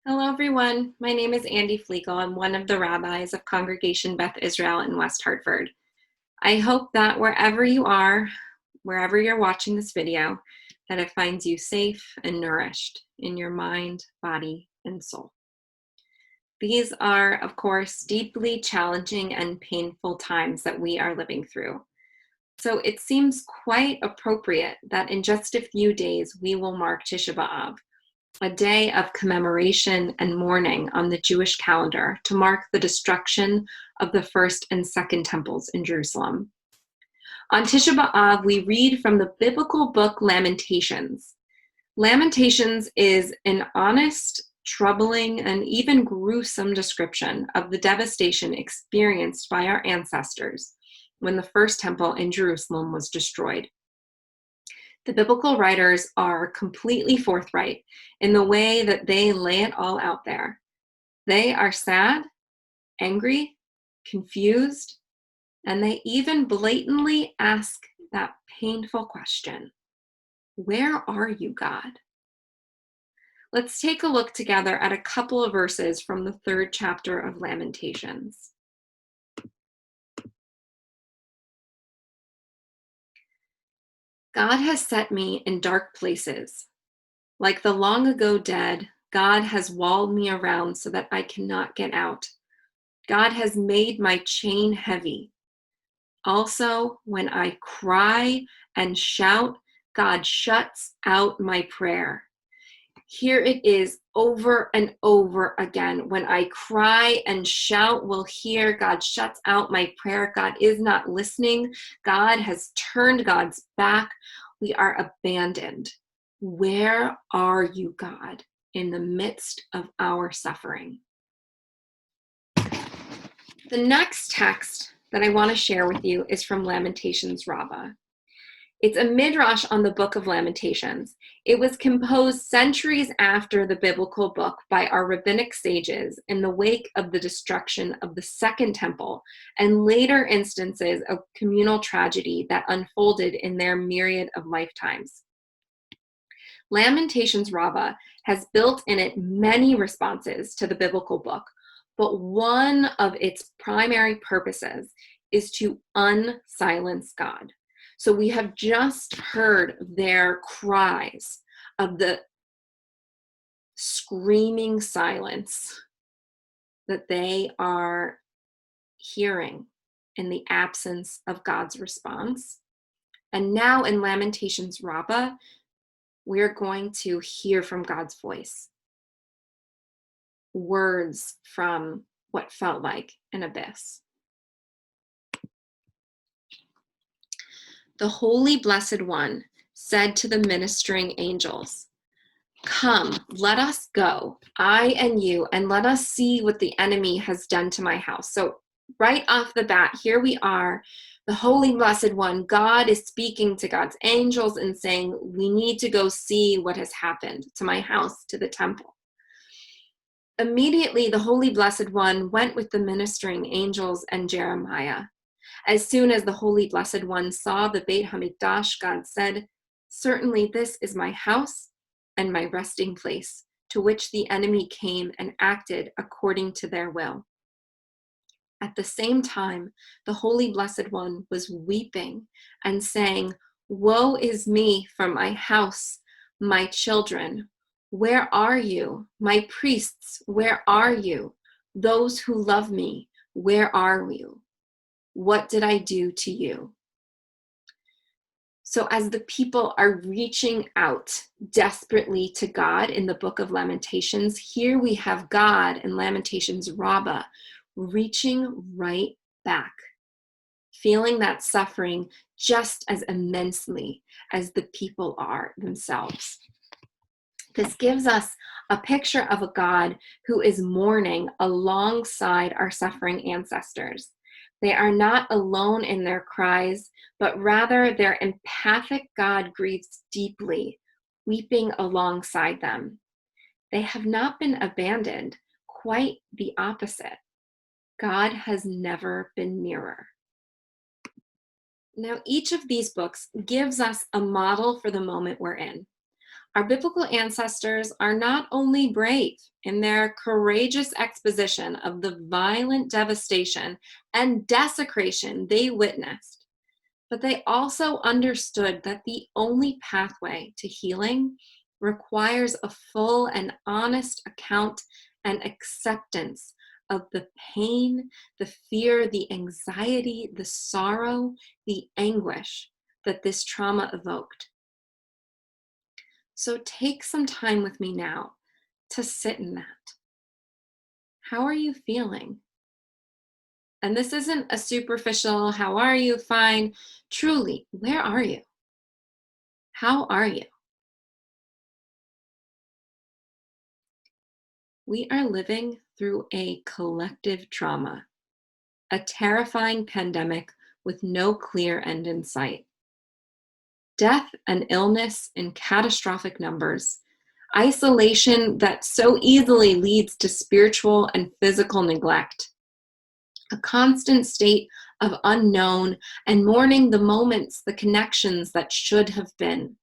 Hello, everyone. My name is Andi Fliegel. I'm one of the rabbis of Congregation Beth Israel in West Hartford. I hope that wherever you are, wherever you're watching this video, that it finds you safe and nourished in your mind, body, and soul. These are, of course, deeply challenging and painful times that we are living through. So it seems quite appropriate that in just a few days, we will mark Tisha B'Av, a day of commemoration and mourning on the Jewish calendar to mark the destruction of the first and second temples in Jerusalem. On Tisha B'Av, we read from the biblical book Lamentations. Lamentations is an honest, troubling, and even gruesome description of the devastation experienced by our ancestors when the first temple in Jerusalem was destroyed. The biblical writers are completely forthright in the way that they lay it all out there. They are sad, angry, confused, and they even blatantly ask that painful question, where are you, God? Let's take a look together at a couple of verses from the 3rd chapter of Lamentations. God has set me in dark places. Like the long ago dead, God has walled me around so that I cannot get out. God has made my chain heavy. Also, when I cry and shout, God shuts out my prayer. Here it is over and over again. When I cry and shout, we'll hear God shuts out my prayer. God is not listening. God has turned God's back. We are abandoned. Where are you, God, in the midst of our suffering? The next text that I want to share with you is from Lamentations Rabbah. It's a midrash on the book of Lamentations. It was composed centuries after the biblical book by our rabbinic sages in the wake of the destruction of the Second Temple and later instances of communal tragedy that unfolded in their myriad of lifetimes. Lamentations Rabbah has built in it many responses to the biblical book, but one of its primary purposes is to unsilence God. So we have just heard their cries of the screaming silence that they are hearing in the absence of God's response. And now in Lamentations Rabbah, we're going to hear from God's voice. Words from what felt like an abyss. The Holy Blessed One said to the ministering angels, "Come, let us go, I and you, and let us see what the enemy has done to my house." So right off the bat, here we are, the Holy Blessed One, God is speaking to God's angels and saying, we need to go see what has happened to my house, to the temple. Immediately, the Holy Blessed One went with the ministering angels and Jeremiah. As soon as the Holy Blessed One saw the Beit HaMikdash, God said, "Certainly this is my house and my resting place, to which the enemy came and acted according to their will." At the same time, the Holy Blessed One was weeping and saying, "Woe is me for my house, my children. Where are you? My priests, where are you? Those who love me, where are you? What did I do to you?" So as the people are reaching out desperately to God in the book of Lamentations, here we have God in Lamentations Rabbah reaching right back, feeling that suffering just as immensely as the people are themselves. This gives us a picture of a God who is mourning alongside our suffering ancestors. They are not alone in their cries, but rather their empathic God grieves deeply, weeping alongside them. They have not been abandoned, quite the opposite. God has never been nearer. Now, each of these books gives us a model for the moment we're in. Our biblical ancestors are not only brave in their courageous exposition of the violent devastation and desecration they witnessed, but they also understood that the only pathway to healing requires a full and honest account and acceptance of the pain, the fear, the anxiety, the sorrow, the anguish that this trauma evoked. So take some time with me now to sit in that. How are you feeling? And this isn't a superficial, how are you? Fine. Truly, where are you? How are you? We are living through a collective trauma, a terrifying pandemic with no clear end in sight. Death and illness in catastrophic numbers, isolation that so easily leads to spiritual and physical neglect, a constant state of unknown and mourning the moments, the connections that should have been,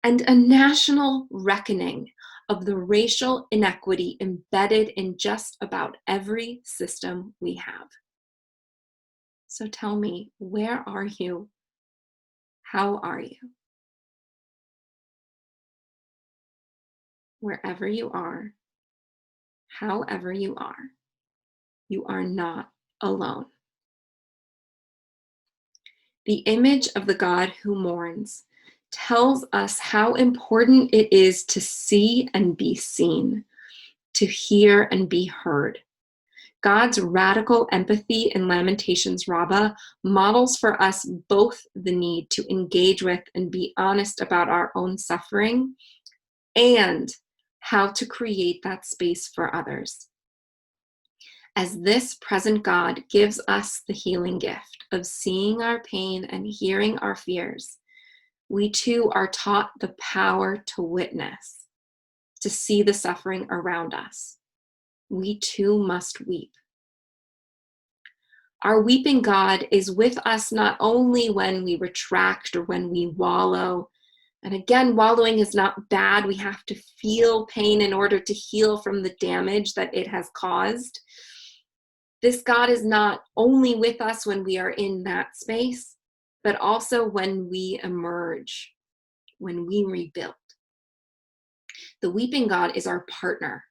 and a national reckoning of the racial inequity embedded in just about every system we have. So tell me, where are you? How are you? Wherever you are, however you are not alone. The image of the God who mourns tells us how important it is to see and be seen, to hear and be heard. God's radical empathy in Lamentations Rabbah models for us both the need to engage with and be honest about our own suffering and how to create that space for others. As this present God gives us the healing gift of seeing our pain and hearing our fears, we too are taught the power to witness, to see the suffering around us. We too must weep. Our weeping God is with us not only when we retract or when we wallow. And again, wallowing is not bad. We have to feel pain in order to heal from the damage that it has caused. This God is not only with us when we are in that space, but also when we emerge, when we rebuild. The weeping God is our partner,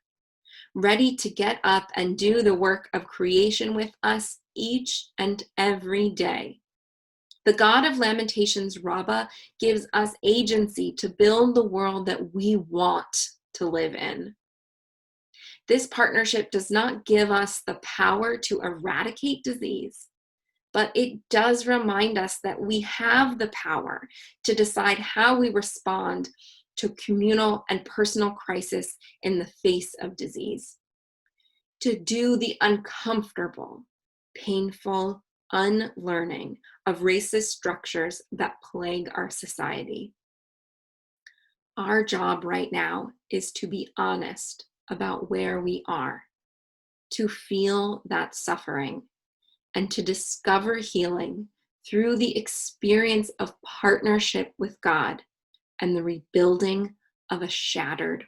ready to get up and do the work of creation with us each and every day. The God of Lamentations Rabbah gives us agency to build the world that we want to live in. This partnership does not give us the power to eradicate disease, but it does remind us that we have the power to decide how we respond to communal and personal crisis in the face of disease, to do the uncomfortable, painful unlearning of racist structures that plague our society. Our job right now is to be honest about where we are, to feel that suffering, and to discover healing through the experience of partnership with God and the rebuilding of a shattered